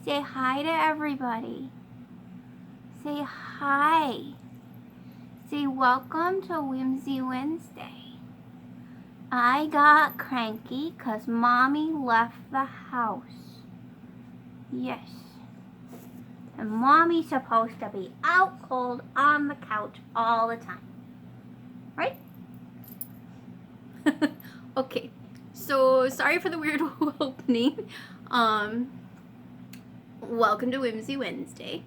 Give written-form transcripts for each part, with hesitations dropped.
Say hi to everybody. Say hi. Say welcome to Whimsy Wednesday. I got cranky 'cause Mommy left the house. Yes. And Mommy's supposed to be out cold on the couch all the time. Right? Okay. So, sorry for the weird opening. Welcome to Whimsy Wednesday.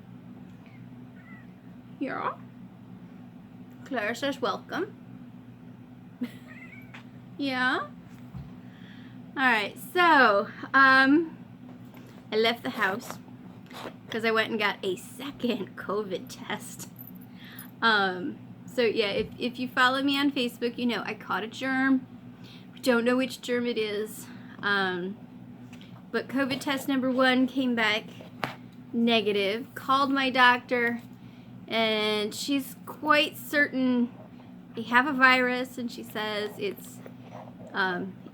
Yeah. Claire says welcome. Yeah. Alright, so, I left the house because I went and got a second COVID test. So yeah, if you follow me on Facebook, you know I caught a germ. We don't know which germ it is. But COVID test number 1 came back negative. Called my doctor, and she's quite certain I have a virus, and she says it's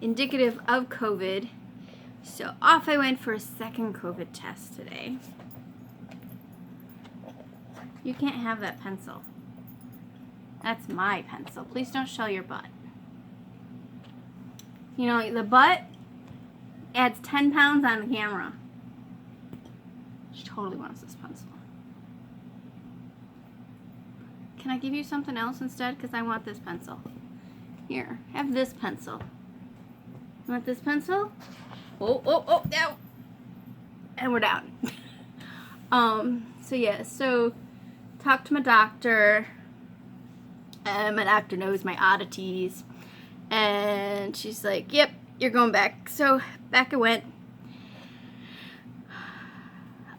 indicative of COVID. So off I went for a second COVID test today. You can't have that pencil. That's my pencil. Please don't show your butt. You know, the butt adds 10 pounds on the camera. She totally wants this pencil. Can I give you something else instead? Because I want this pencil. Here, have this pencil. You want this pencil? Oh, down. And we're down. So yeah, so talked to my doctor. My doctor knows my oddities. And she's like, yep, you're going back. So back I went.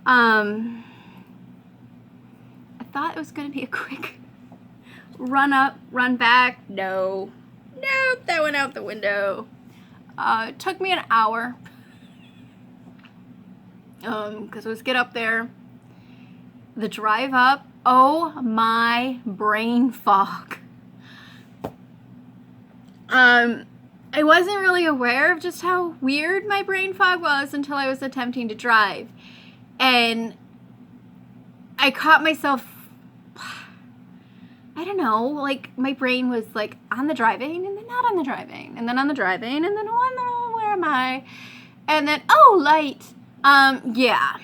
I thought it was going to be a quick run up, run back. Nope, that went out the window. It took me an hour. Because it was get up there. The drive up, oh my brain fog. I wasn't really aware of just how weird my brain fog was until I was attempting to drive. And I caught myself, I don't know, like my brain was like on the driving and then not on the driving and then on the driving and then where am I? And then, oh, light. Yeah.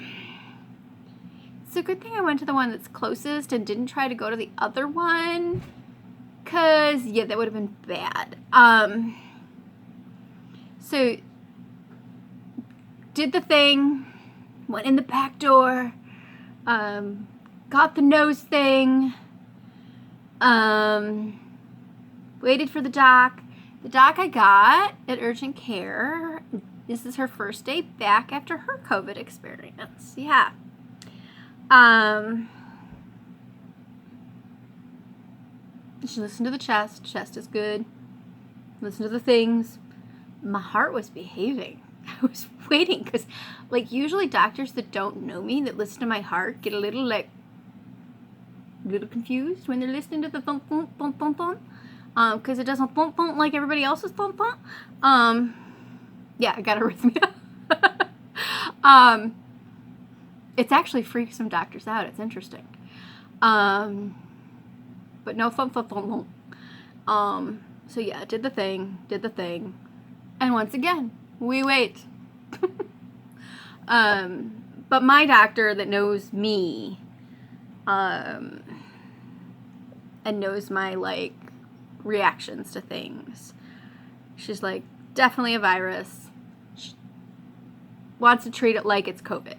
It's a good thing I went to the one that's closest and didn't try to go to the other one. 'Cause, yeah, that would have been bad. So, did the thing, went in the back door, got the nose thing, waited for the doc. The doc I got at urgent care. This is her first day back after her COVID experience. Yeah. She listened to the chest. Chest is good. Listen to the things. My heart was behaving. I was waiting because, like, usually doctors that don't know me that listen to my heart get a little confused when they're listening to the thump thump thump thump thump. Because it doesn't thump thump like everybody else's thump thump. Yeah, I got arrhythmia. It's actually freaks some doctors out. It's interesting. But no thump thump thump thump. So yeah, did the thing. And once again, we wait. But my doctor that knows me, and knows my, like, reactions to things, she's like, definitely a virus. She wants to treat it like it's COVID.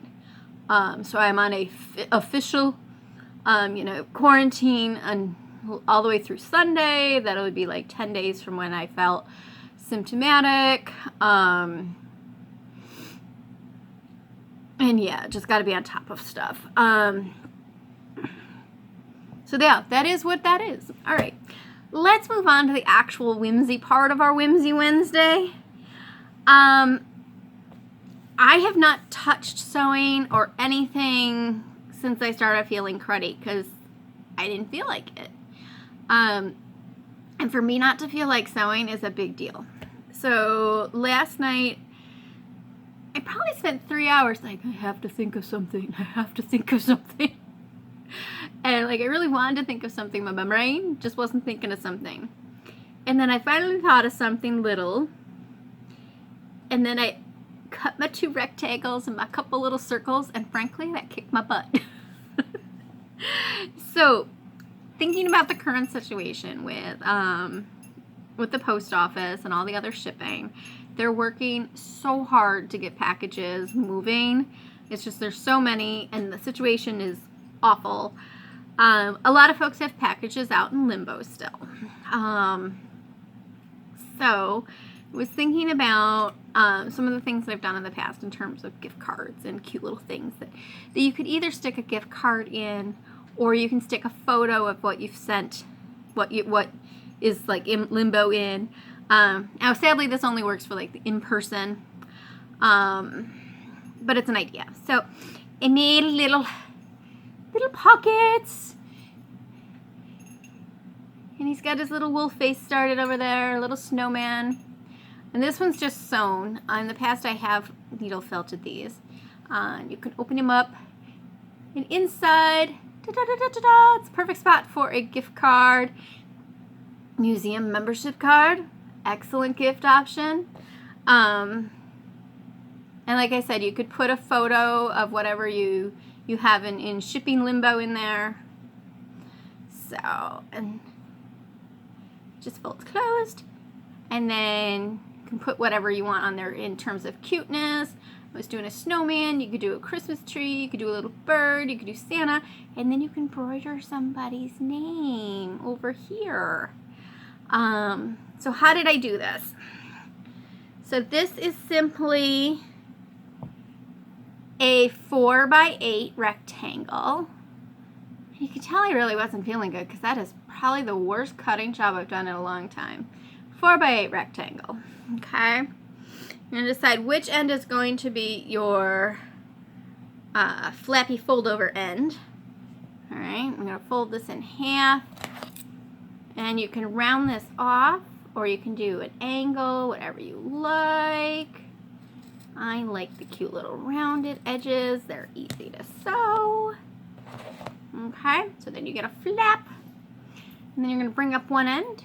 So I'm on a official, quarantine and all the way through Sunday. That'll be like 10 days from when I felt symptomatic. And yeah, just got to be on top of stuff. So yeah, that is what that is. All right, let's move on to the actual whimsy part of our Whimsy Wednesday. I have not touched sewing or anything since I started feeling cruddy because I didn't feel like it. And for me not to feel like sewing is a big deal. So last night I probably spent 3 hours like, I have to think of something. I have to think of something. And like I really wanted to think of something, but my brain just wasn't thinking of something. And then I finally thought of something little. And then I cut my 2 rectangles and my couple little circles, and frankly, that kicked my butt. So, thinking about the current situation with the post office and all the other shipping, they're working so hard to get packages moving. It's just there's so many, and the situation is awful. A lot of folks have packages out in limbo still. So, I was thinking about some of the things that I've done in the past in terms of gift cards and cute little things that you could either stick a gift card in, or you can stick a photo of what you've sent, what is like in limbo in. Now, sadly, this only works for like the in-person, but it's an idea. So, I made little pockets. And he's got his little wolf face started over there, a little snowman. And this one's just sewn. In the past, I have needle felted these. You can open him up. And inside, da-da-da-da-da-da, it's a perfect spot for a gift card. Museum membership card. Excellent gift option. And like I said, you could put a photo of whatever you have in shipping limbo in there. So, and just folds closed. And then you can put whatever you want on there in terms of cuteness. I was doing a snowman, you could do a Christmas tree, you could do a little bird, you could do Santa, and then you can embroider somebody's name over here. So how did I do this? So this is simply a 4x8 rectangle. You can tell I really wasn't feeling good because that is probably the worst cutting job I've done in a long time. 4x8 rectangle. Okay. You're going to decide which end is going to be your flappy fold over end. Alright, I'm going to fold this in half. And you can round this off, or you can do an angle, whatever you like. I like the cute little rounded edges. They're easy to sew. Okay, so then you get a flap. And then you're going to bring up one end,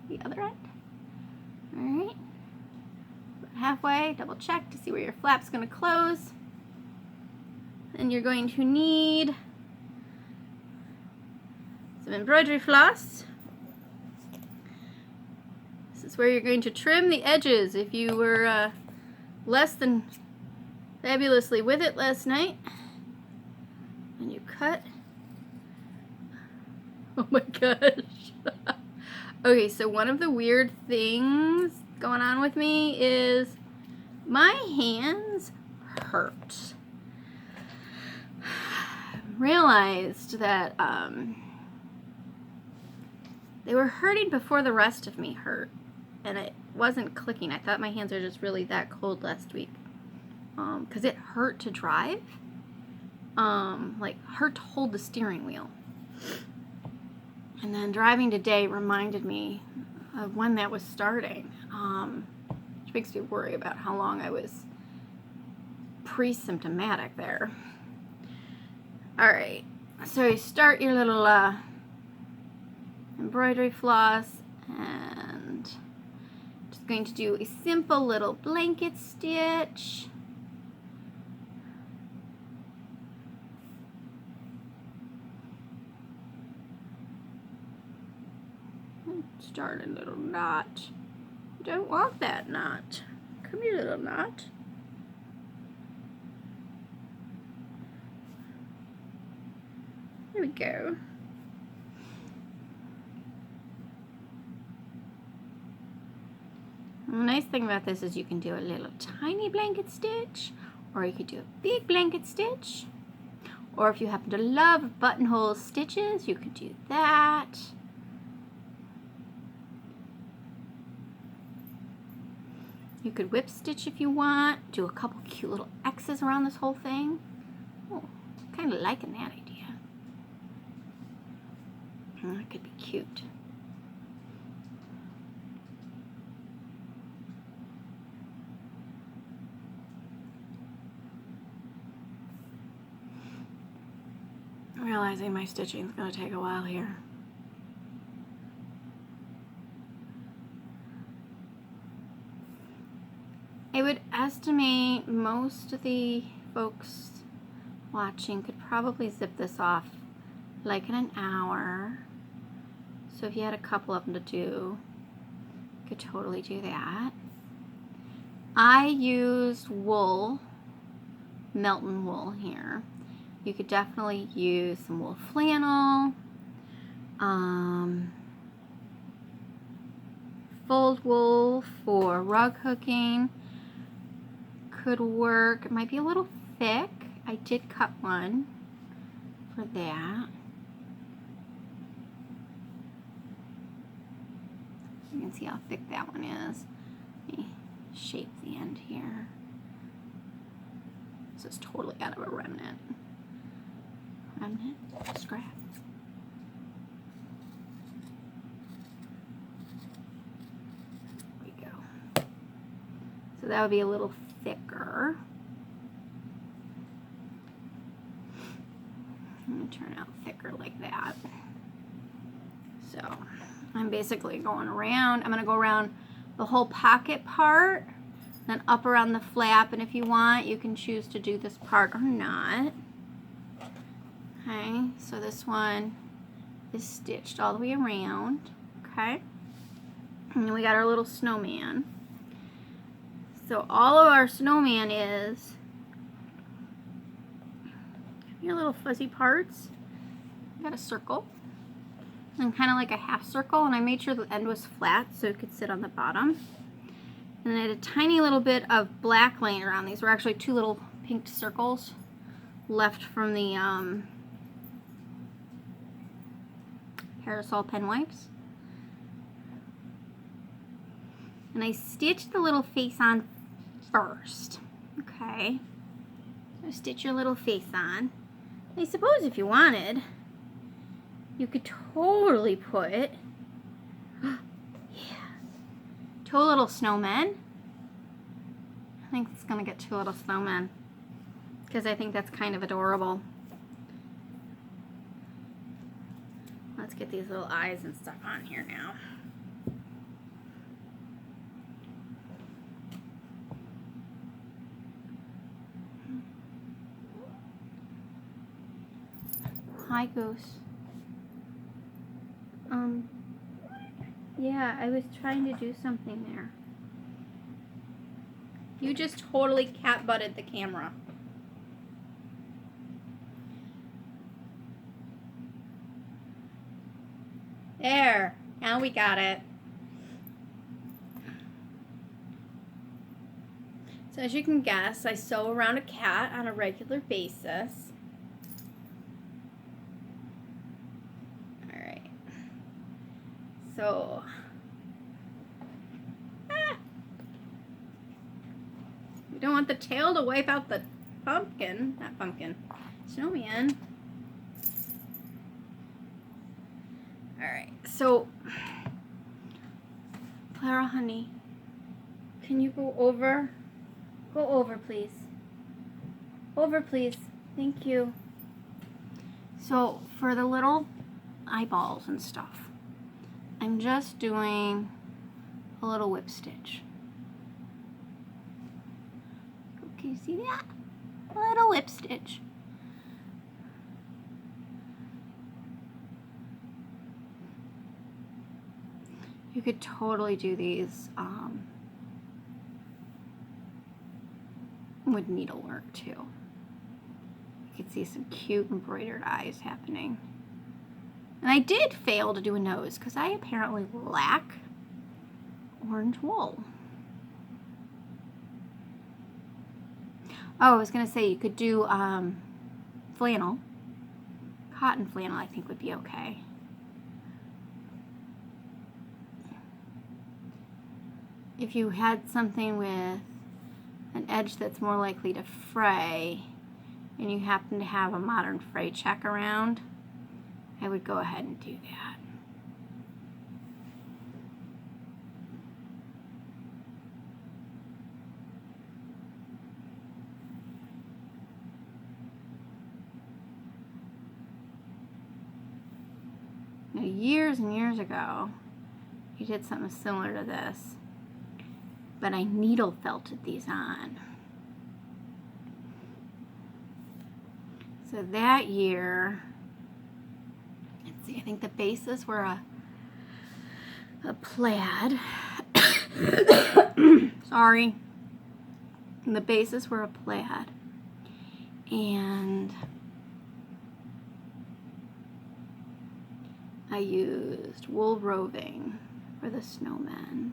the other end. Alright. Halfway, double check to see where your flap's going to close. And you're going to need some embroidery floss. This is where you're going to trim the edges if you were less than fabulously with it last night. And you cut. Oh my gosh. Okay, so one of the weird things going on with me is my hands hurt. Realized that they were hurting before the rest of me hurt, and it wasn't clicking. I thought my hands are just really that cold last week because it hurt to drive, like hurt to hold the steering wheel. And then driving today reminded me of when that was starting, which makes me worry about how long I was pre-symptomatic there. Alright, so you start your little embroidery floss, and just going to do a simple little blanket stitch. Start a little knot. You don't want that knot. Come here, little knot. There we go. And the nice thing about this is you can do a little tiny blanket stitch, or you could do a big blanket stitch, or if you happen to love buttonhole stitches, you could do that. You could whip stitch if you want. Do a couple cute little X's around this whole thing. Oh, kind of liking that idea. That could be cute. I'm realizing my stitching is going to take a while here. I would estimate most of the folks watching could probably zip this off like in an hour. So if you had a couple of them to do, you could totally do that. I used wool, Melton wool here. You could definitely use some wool flannel, fold wool for rug hooking could work. It might be a little thick. I did cut one for that. You can see how thick that one is. Let me shape the end here. This is totally out of a remnant. Remnant scrap. There we go. So that would be a little thicker. I'm going to turn out thicker like that. So I'm basically going around. I'm going to go around the whole pocket part, then up around the flap, and if you want, you can choose to do this part or not. Okay, so this one is stitched all the way around. Okay, and then we got our little snowman. So all of our snowman is your little fuzzy parts. You got a circle and kind of like a half circle, and I made sure the end was flat so it could sit on the bottom. And I had a tiny little bit of black laying around. These were actually two little pink circles left from the parasol pen wipes. And I stitched the little face on first. Okay, so stitch your little face on. I suppose if you wanted, you could totally put, yeah, two little snowmen. I think it's gonna get two little snowmen because I think that's kind of adorable. Let's get these little eyes and stuff on here now. Hi, Goose. Yeah, I was trying to do something there. You just totally cat-butted the camera. There, now we got it. So as you can guess, I sew around a cat on a regular basis. Alright. So, we don't want the tail to wipe out the pumpkin, not pumpkin, snowman. Alright, so, Clara, honey, can you go over? Go over, please. Over, please. Thank you. So, for the little eyeballs and stuff, I'm just doing a little whip stitch. Can you see that? A little whip stitch. You could totally do these with needlework too. You could see some cute embroidered eyes happening. And I did fail to do a nose because I apparently lack orange wool. Oh, I was going to say you could do flannel. Cotton flannel I think would be okay. If you had something with an edge that's more likely to fray and you happen to have a modern fray check around, I would go ahead and do that. Now, years and years ago, I did something similar to this, but I needle felted these on. So that year, let's see, I think the bases were a plaid. Sorry. And the bases were a plaid. And I used wool roving for the snowmen.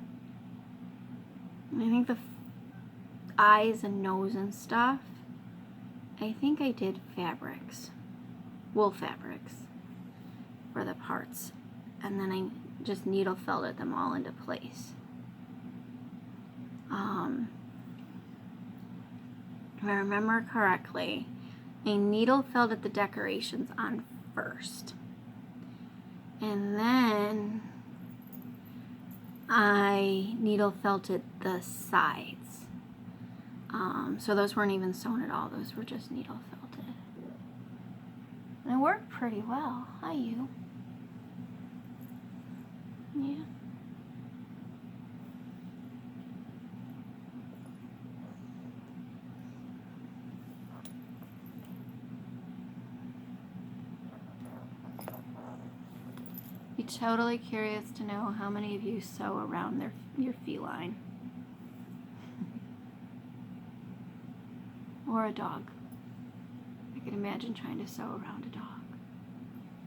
And I think the eyes and nose and stuff, I think I did fabrics, wool fabrics for the parts. And then I just needle felted them all into place. If I remember correctly, I needle felted the decorations on first. And then I needle felted the sides. So those weren't even sewn at all. Those were just needle felted. And it worked pretty well. Hi, you. Yeah. Be totally curious to know how many of you sew around your feline. Or a dog. I could imagine trying to sew around a dog.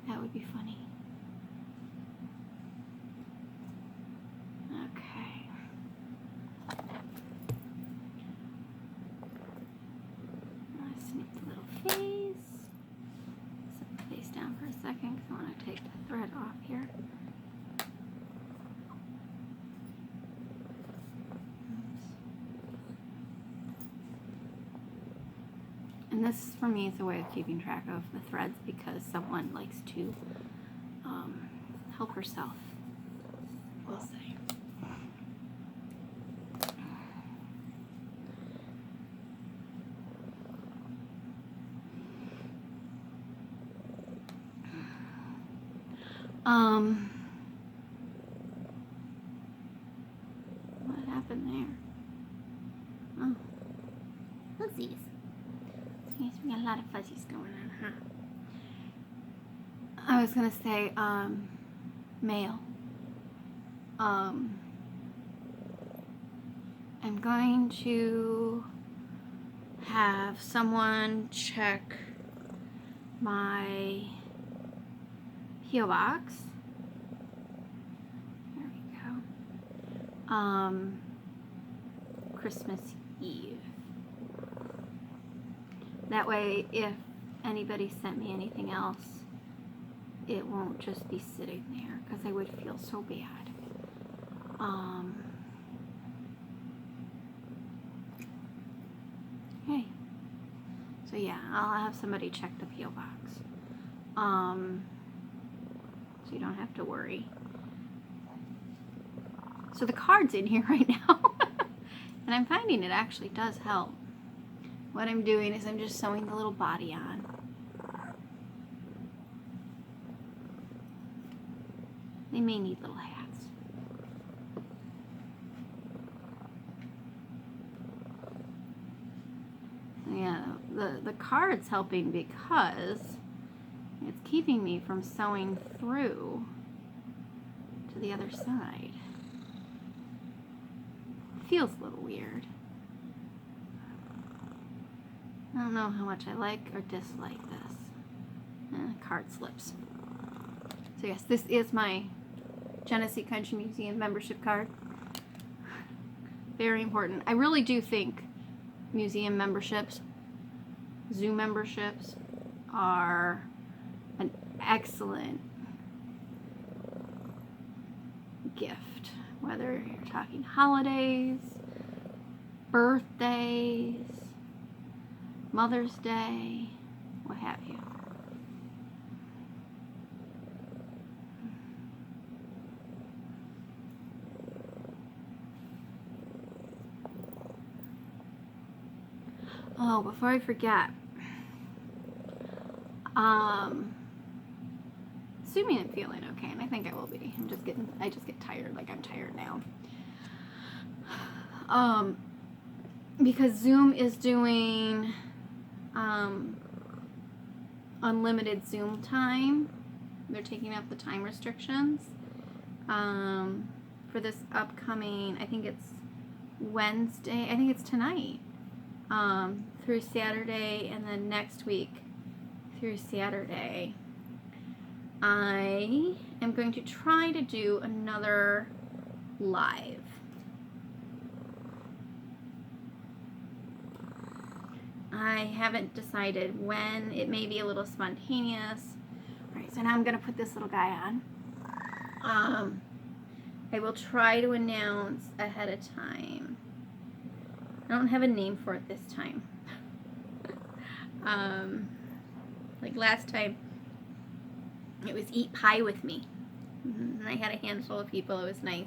That would be funny. Okay. I snip the little face. Set the face down for a second because I want to take the thread off here. And this, for me, is a way of keeping track of the threads because someone likes to help herself, we'll say. What happened there? Oh, fuzzies. Yes, we got a lot of fuzzies going on, huh? I was gonna say, mail. I'm going to have someone check my P.O. box. There we go. Christmas Eve. That way, if anybody sent me anything else, it won't just be sitting there because I would feel so bad. Okay. So yeah, I'll have somebody check the P.O. box. So you don't have to worry. So the card's in here right now. And I'm finding it actually does help. What I'm doing is I'm just sewing the little body on. They may need little hats. Yeah, the card's helping because it's keeping me from sewing through to the other side. It feels a little weird. I don't know how much I like or dislike this. Card slips. So yes, this is my Genesee Country Museum membership card. Very important. I really do think museum memberships, zoo memberships are an excellent gift. Whether you're talking holidays, birthdays, Mother's Day, what have you. Oh, before I forget, assuming I'm feeling okay, and I think I will be. I just get tired, like I'm tired now. Because Zoom is doing unlimited Zoom time. They're taking out the time restrictions for this upcoming, I think it's Wednesday, I think it's tonight, through Saturday, and then next week through Saturday. I am going to try to do another live. I haven't decided when. It may be a little spontaneous. All right, so now I'm going to put this little guy on. I will try to announce ahead of time. I don't have a name for it this time. Like last time, it was Eat Pie With Me. And I had a handful of people. It was nice.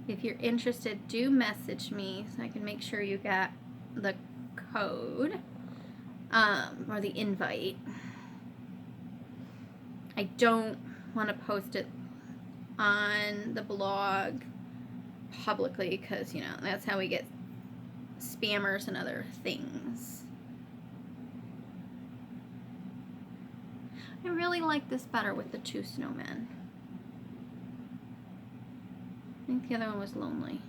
If you're interested, do message me so I can make sure you got the code or the invite. I don't want to post it on the blog publicly because, you know, that's how we get spammers and other things. I really like this better with the 2 snowmen. I think the other one was lonely.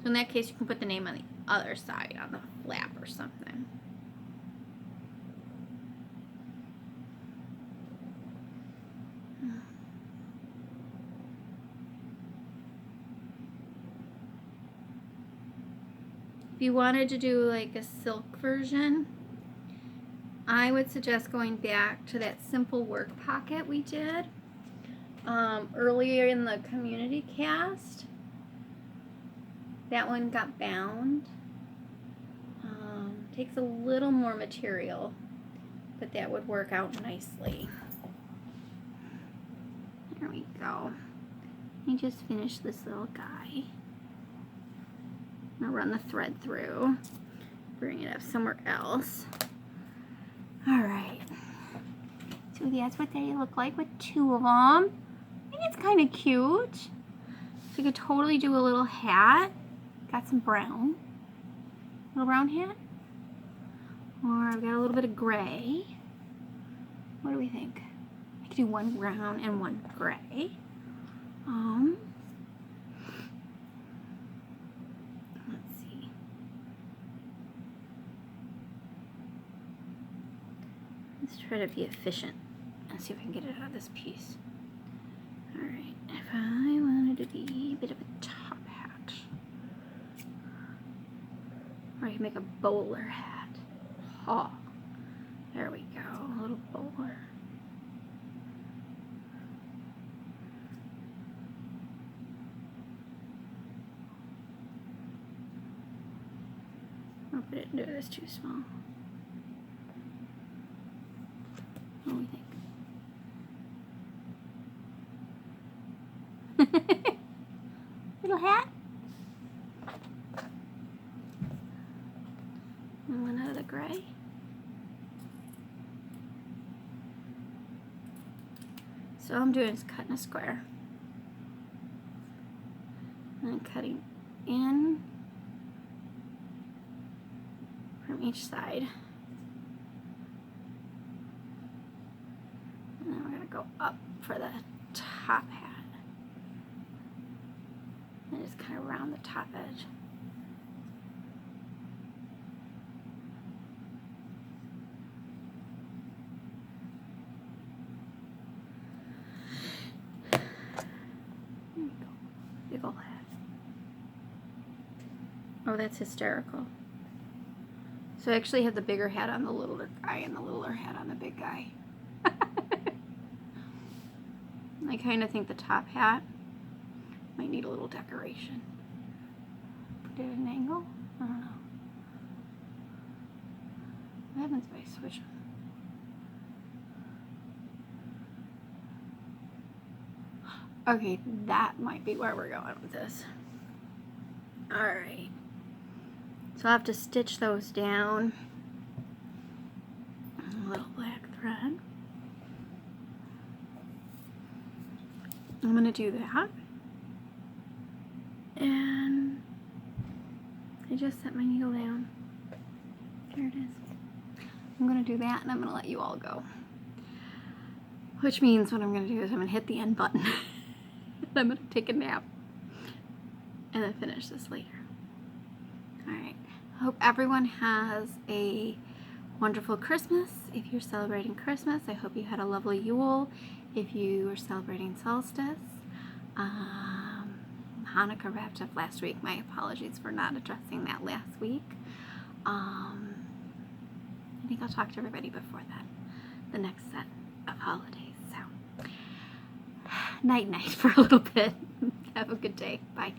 So in that case, you can put the name on the other side, on the flap or something. If you wanted to do like a silk version, I would suggest going back to that simple work pocket we did earlier in the community cast. That one got bound. Takes a little more material, but that would work out nicely. There we go. Let me just finish this little guy. I'm gonna run the thread through, bring it up somewhere else. All right. So that's what they look like with 2 of them. I think it's kind of cute. So you could totally do a little hat. Got some brown. Little brown hat. Or I've got a little bit of gray. What do we think? I could do 1 brown and 1 gray. Let's see. Let's try to be efficient and see if I can get it out of this piece. Alright, if I wanted to be a bit of a top hat, or I can make a bowler hat. Oh, there we go, a little bowler. I hope I didn't do this too small. What do we think? Little hat. And 1 out of the gray. So all I'm doing is cutting a square. And I'm cutting in from each side. And then we're going to go up for the top hat. And just kind of round the top edge. There you go. Big ol' hat. Oh, that's hysterical. So I actually have the bigger hat on the littler guy and the littler hat on the big guy. I kind of think the top hat might need a little decoration. Put it at an angle? I don't know. What happens if I switch them? Okay, that might be where we're going with this. Alright. So I'll have to stitch those down gonna do that. And I just set my needle down. There it is. I'm gonna do that and I'm gonna let you all go. Which means what I'm gonna do is I'm gonna hit the end button. I'm gonna take a nap and then finish this later. Alright, hope everyone has a wonderful Christmas. If you're celebrating Christmas, I hope you had a lovely Yule. If you were celebrating solstice, Hanukkah wrapped up last week. My apologies for not addressing that last week. I think I'll talk to everybody before that, the next set of holidays. So, night-night for a little bit. Have a good day. Bye.